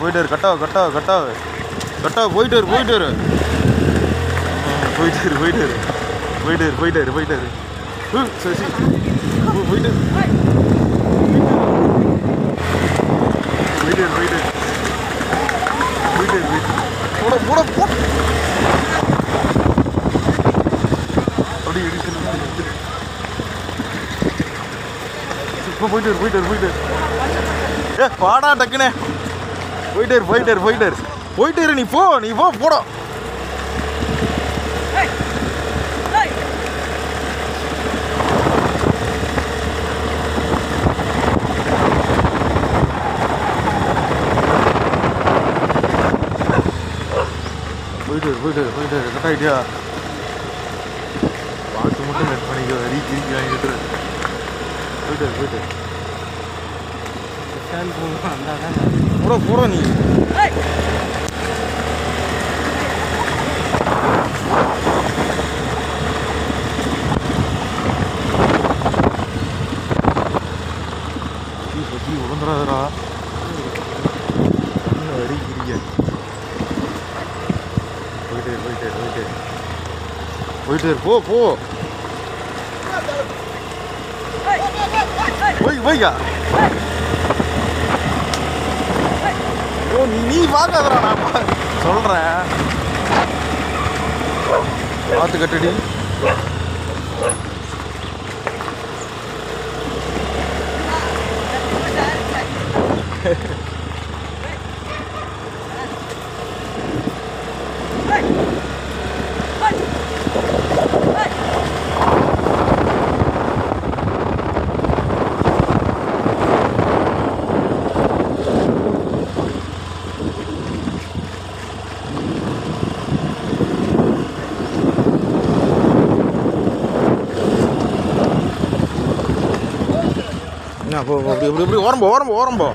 போயிட்டாரு கட்டா போயிட்டாரு சசி போயிட்டாரு போட அப்படி இப்போ போயிட்டாரு ஏ பாடா டக்குனே போயிட்டாரு நீ போ போடா போயிட்டாரு கரெக்ட் ஆகிட்டியா பார்த்து மட்டும் நெட் பண்ணிக்க கிரிக்கி வாங்கிட்டு போயிட்டாரு போட நீ உடந்துடாதரா அடிக்கிறீங்க போயிட்டாரு போ போய்யா ஓ நீ பார்க்காதடா நான் சொல்கிறேன் பார்த்து கட்டடி அப்படி ஓரம்போ